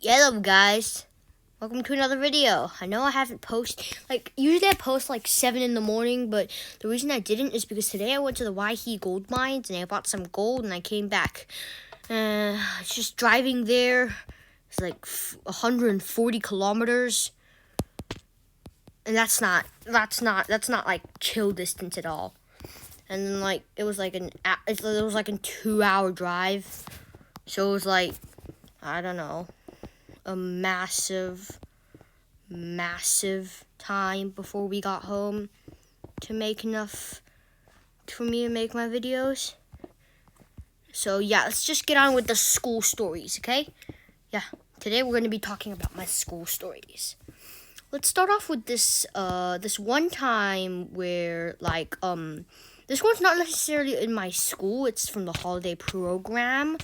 Hello guys, welcome to another video. I know I haven't posted, usually I post 7 in the morning, but the reason I didn't is because today I went to the Waihi gold mines and I bought some gold and I came back. It's just driving there. It's 140 kilometers. And that's not chill distance at all. And then it was like a 2-hour drive. So it was I don't know, a massive time before we got home to make enough for me to make my videos. So yeah, let's just get on with the school stories, okay? Yeah, today we're going to be talking about my school stories. Let's start off with this one time where this one's not necessarily in my school, it's from the holiday program.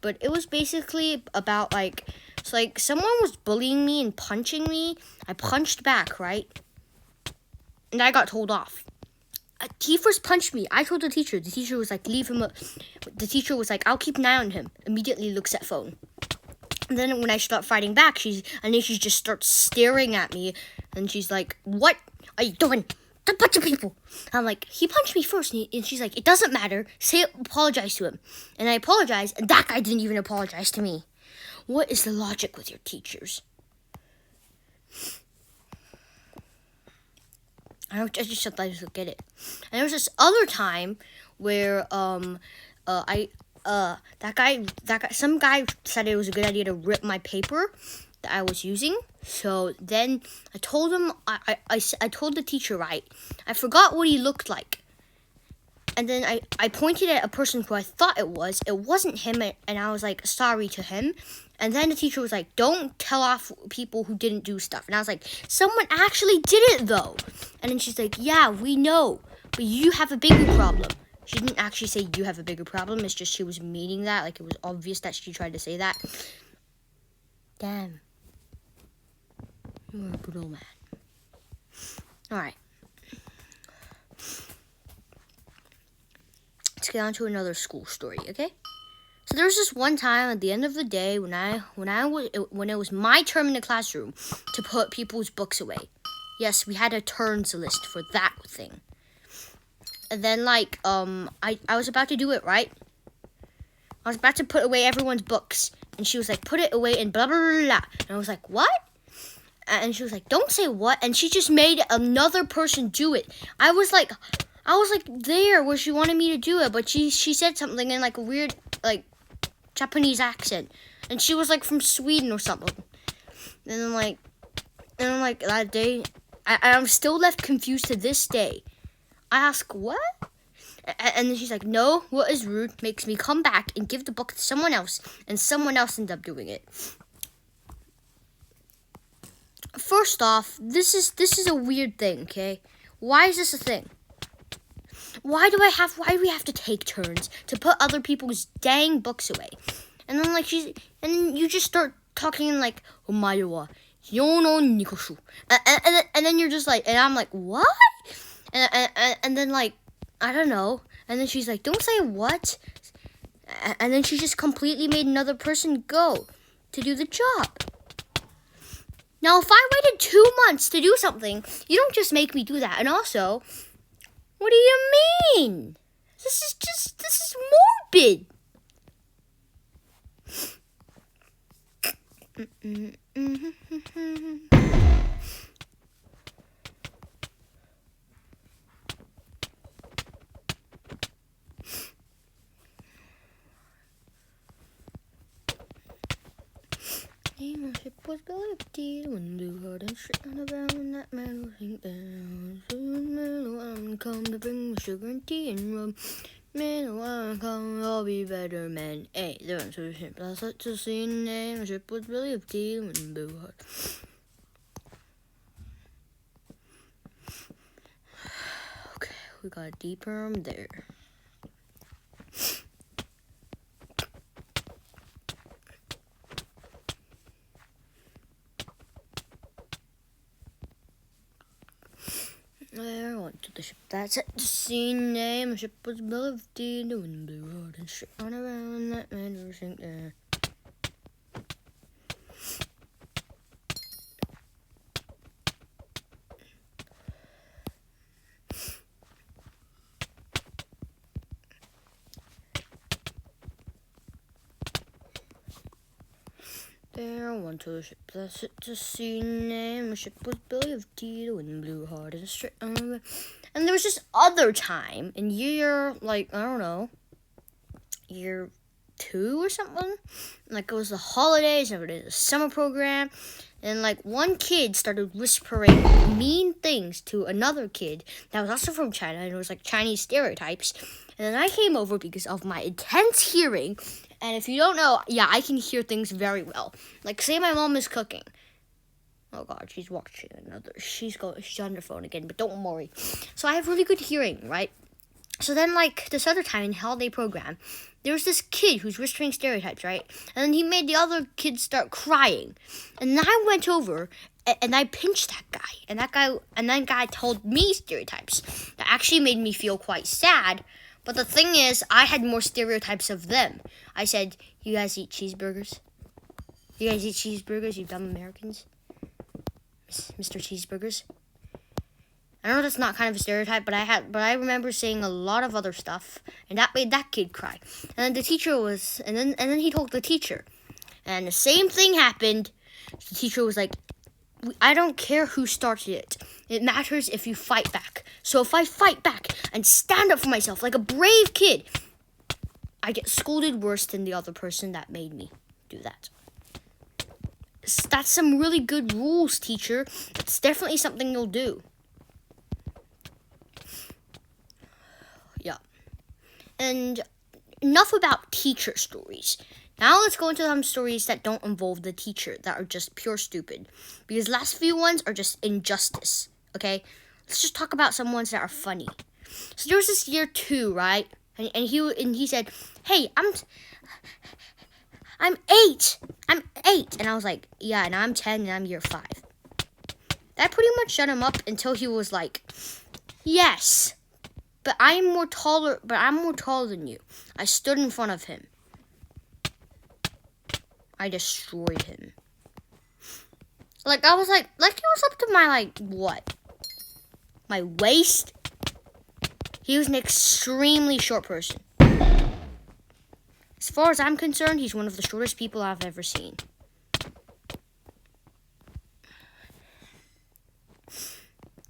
But it was basically about someone was bullying me and punching me. I punched back, right? And I got told off. He first punched me. I told the teacher. The teacher was like, leave him. The teacher was like, I'll keep an eye on him. Immediately looks at phone. And then when I start fighting back, she just starts staring at me. And she's like, what are you doing? A bunch of people. I'm like, he punched me first. And she's like, it doesn't matter. Apologize to him. And I apologize. And that guy didn't even apologize to me. What is the logic with your teachers? I just sometimes don't get it. And there was this other time where some guy said it was a good idea to rip my paper that I was using. So then I told him, I told the teacher, right? I forgot what he looked like. And then I pointed at a person who I thought it was. It wasn't him, and I was like, sorry to him. And then the teacher was like, don't tell off people who didn't do stuff. And I was like, someone actually did it, though. And then she's like, yeah, we know, but you have a bigger problem. She didn't actually say you have a bigger problem. It's just she was meaning that. It was obvious that she tried to say that. Damn. You're a brutal man. Alright. Let's get on to another school story, okay? So there was this one time at the end of the day when it was my turn in the classroom to put people's books away. Yes, we had a turns list for that thing. And then I was about to do it, right? I was about to put away everyone's books, and she was like, put it away and blah blah blah blah. And I was like, what? And she was like, don't say what. And she just made another person do it. I was like there where she wanted me to do it, but she said something in a weird Japanese accent, and she was from Sweden or something. And I'm like that day, I'm still left confused to this day. I ask what? And then she's like, no, what is rude makes me come back and give the book to someone else, and someone else ended up doing it. First off, this is a weird thing, okay? Why is this a thing? Why do we have to take turns to put other people's dang books away? And then and you just start talking in omae wa yono nikoshu. And then you're just and I'm like, what? And then I don't know. And then she's like, don't say what? And then she just completely made another person go to do the job. Now, if I waited 2 months to do something, you don't just make me do that. And also, what do you mean? This is morbid. Ship was lifted when Blue Heart and shit on the ground when that man was sink down. Soon come to bring me sugar and tea and rum. Man, I come, I'll be better man. Hey, there was a ship. That's such a scene name. The ship was really lifted when Blue Heart. Okay, we got a deep room there. There went to the ship. That's it. The scene name. The ship was lifted when Blue Heart and shit on around that man was sink there. There went to the ship, that's it to sea name. The ship was belly of tea, the wind blew hard and straight. And there was this other time in year, like, I don't know, year 2 or something. Like, it was the holidays, and it was a summer program. And, like, one kid started whispering mean things to another kid that was also from China, and it was, like, Chinese stereotypes. And then I came over because of my intense hearing. And if you don't know, yeah, I can hear things very well. Like, say my mom is cooking. Oh, God, she's watching another. She's on her phone again, but don't worry. So I have really good hearing, right? So then, like, this other time in holiday program, there was this kid who's whispering stereotypes, right? And then he made the other kids start crying. And then I went over and I pinched that guy. And that guy told me stereotypes that actually made me feel quite sad. But the thing is, I had more stereotypes of them. I said, "You guys eat cheeseburgers? You guys eat cheeseburgers, you dumb Americans? Mr. Cheeseburgers?" I know that's not kind of a stereotype, but I remember saying a lot of other stuff, and that made that kid cry. And then the teacher was, and then he told the teacher, and the same thing happened. The teacher was like, "I don't care who started it. It matters if you fight back. So if I fight back and stand up for myself like a brave kid, I get scolded worse than the other person that made me do that." That's some really good rules, teacher. It's definitely something you'll do. Yeah. And enough about teacher stories. Now let's go into some stories that don't involve the teacher, that are just pure stupid. Because last few ones are just injustice, okay? Let's just talk about some ones that are funny. So there was this year 2, right? And he said, "Hey, I'm 8. I'm 8." And I was like, "Yeah, and I'm 10 and I'm year 5. That pretty much shut him up until he was like, "Yes, but I'm more taller than you." I stood in front of him. I destroyed him. Like, I was like he was up to my, like, what? My waist? He was an extremely short person. As far as I'm concerned, he's one of the shortest people I've ever seen.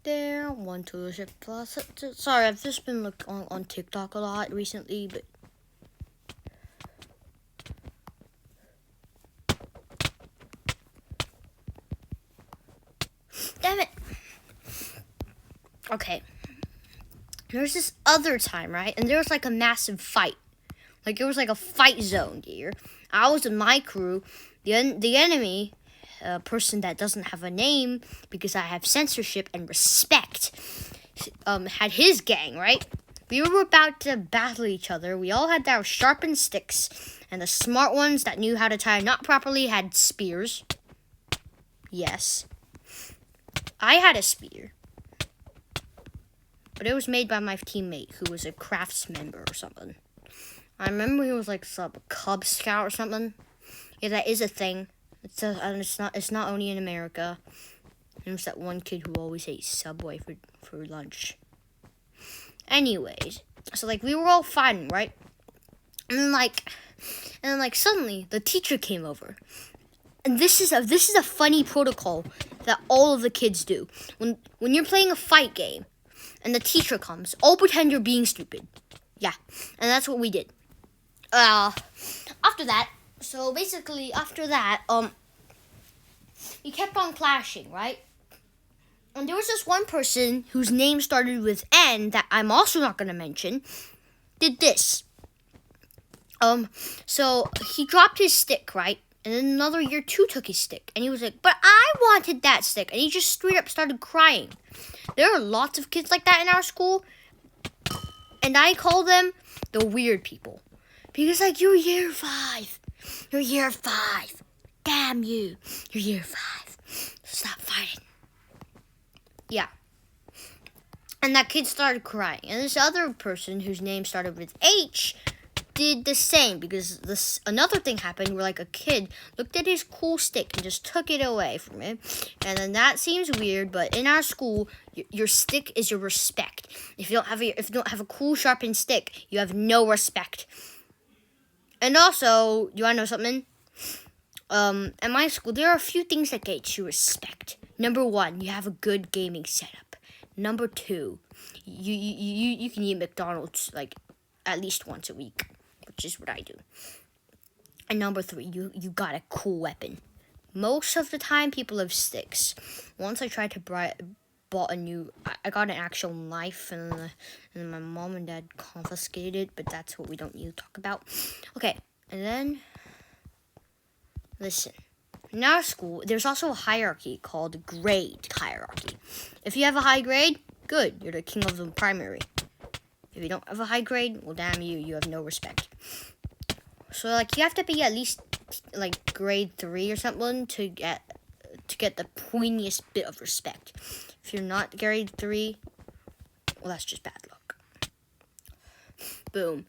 There, one, two, ship plus. Sorry, I've just been on TikTok a lot recently, but damn it. Okay. There's this other time, right? And there was like a massive fight. Like, it was like a fight zone here. I was in my crew. The enemy, a person that doesn't have a name because I have censorship and respect, had his gang, right? We were about to battle each other. We all had our sharpened sticks, and the smart ones that knew how to tie a knot properly had spears. Yes. I had a spear, but it was made by my teammate, who was a crafts member or something. I remember he was like some Cub Scout or something. Yeah, that is a thing. It's not only in America. There's that one kid who always ate Subway for lunch. Anyways, so like we were all fighting, right? And then suddenly the teacher came over. And this is a funny protocol that all of the kids do. When you're playing a fight game and the teacher comes, all pretend you're being stupid. Yeah. And that's what we did. After that, we kept on clashing, right? And there was this one person whose name started with N that I'm also not going to mention, did this. So he dropped his stick, right? And then another year 2 took his stick. And he was like, "But I wanted that stick." And he just straight up started crying. There are lots of kids like that in our school. And I call them the weird people. Because, like, you're year 5. You're year 5. Damn you. You're year 5. Stop fighting. Yeah. And that kid started crying. And this other person whose name started with H did the same. Because another thing happened where, like, a kid looked at his cool stick and just took it away from him. And then that seems weird, but in our school, your stick is your respect. If you don't have a cool sharpened stick, you have no respect. And also, you want to know something? At my school, there are a few things that get you respect. Number 1, you have a good gaming setup. Number 2, you can eat McDonald's like at least once a week, which is what I do. And number 3, you got a cool weapon. Most of the time, people have sticks. Once I tried to bought a new. I got an actual knife, and my mom and dad confiscated it. But that's what we don't need to talk about. Okay, and then listen. In our school, there's also a hierarchy called grade hierarchy. If you have a high grade, good, you're the king of the primary. If you don't have a high grade, well, damn you, you have no respect. So, like, you have to be at least, like, grade 3 or something to get the pointiest bit of respect. If you're not grade 3, well, that's just bad luck. Boom.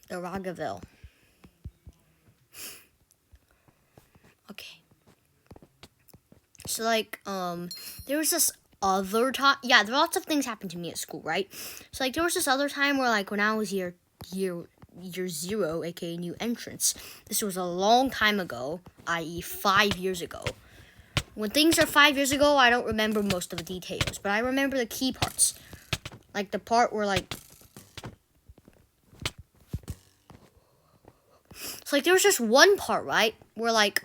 The Ragaville. Okay. So, like, there was this other time. Yeah, there lots of things happened to me at school, right? So, like, there was this other time where, like, when I was year 0, aka new entrance. This was a long time ago, i.e. 5 years ago. When things are 5 years ago, I don't remember most of the details, but I remember the key parts. Like, the part where, like... So, like, there was just one part, right? Where, like,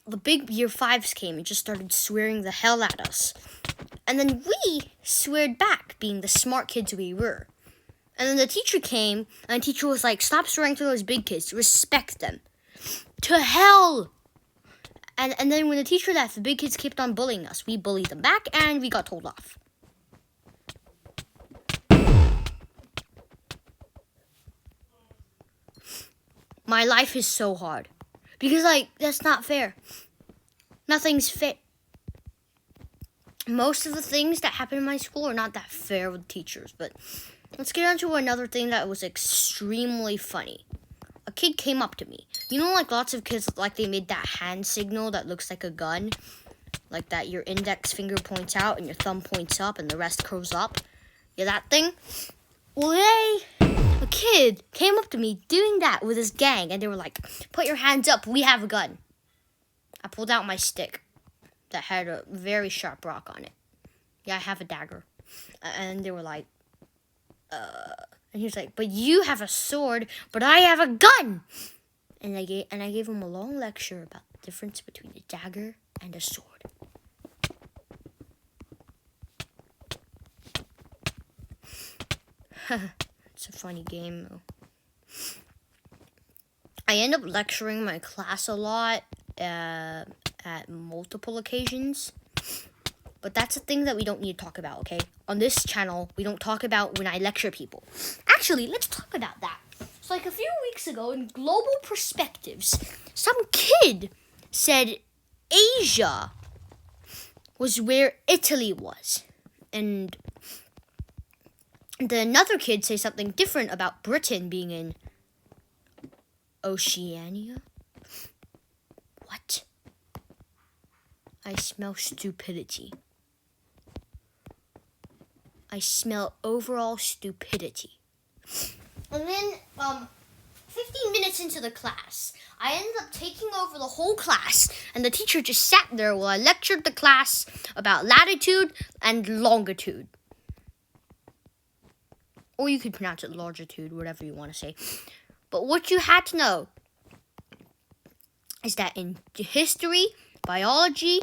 the big year 5s came and just started swearing the hell at us. And then we sweared back, being the smart kids we were. And then the teacher came, and the teacher was like, stop swearing to those big kids. Respect them. To hell! And then when the teacher left, the big kids kept on bullying us. We bullied them back, and we got told off. My life is so hard. Because, like, that's not fair. Nothing's fair. Most of the things that happen in my school are not that fair with teachers. But let's get on to another thing that was extremely funny. A kid came up to me. You know, like, lots of kids, like, they made that hand signal that looks like a gun? Like that your index finger points out and your thumb points up and the rest curls up? Yeah, that thing? Well, a kid came up to me doing that with his gang, and they were like, put your hands up, we have a gun. I pulled out my stick that had a very sharp rock on it. Yeah, I have a dagger. And they were like, and he was like, but you have a sword, but I have a gun. And I gave him a long lecture about the difference between a dagger and a sword. It's a funny game, though. I end up lecturing my class a lot at multiple occasions. But that's a thing that we don't need to talk about, okay? On this channel, we don't talk about when I lecture people. Actually, let's talk about that. So, like, a few weeks ago, in Global Perspectives, some kid said Asia was where Italy was. And then another kid say something different about Britain being in Oceania. What? I smell stupidity. I smell overall stupidity. And then, 15 minutes into the class, I ended up taking over the whole class, and the teacher just sat there while I lectured the class about latitude and longitude. Or you could pronounce it longitude, whatever you want to say. But what you had to know is that in history, biology,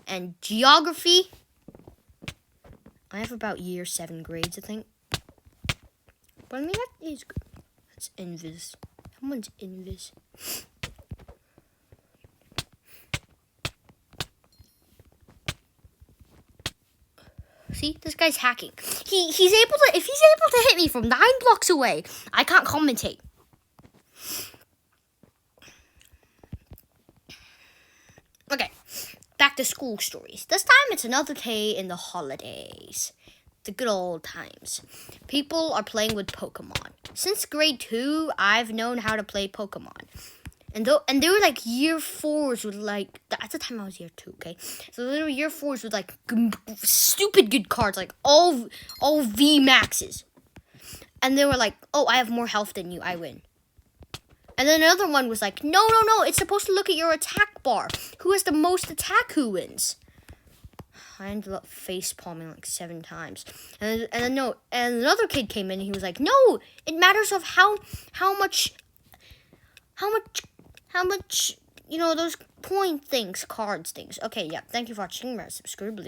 and geography, I have about year 7 grades, I think. But I mean, that is good. That's invis. Someone's invis. See, this guy's hacking. If he's able to hit me from 9 blocks away, I can't commentate. Okay, back to school stories. This time it's another day in the holidays. The good old times. People are playing with Pokemon. Since grade 2, I've known how to play Pokemon. And they were like year 4s with like, at the time I was year 2, okay? So they were year 4s with like stupid good cards, like all V maxes. And they were like, oh, I have more health than you, I win. And then another one was like, no, it's supposed to look at your attack bar. Who has the most attack, who wins? I ended up face palming like 7 times. And another kid came in and he was like, no, it matters of how much, those point things, cards things. Okay, yeah, thank you for watching. Subscribe.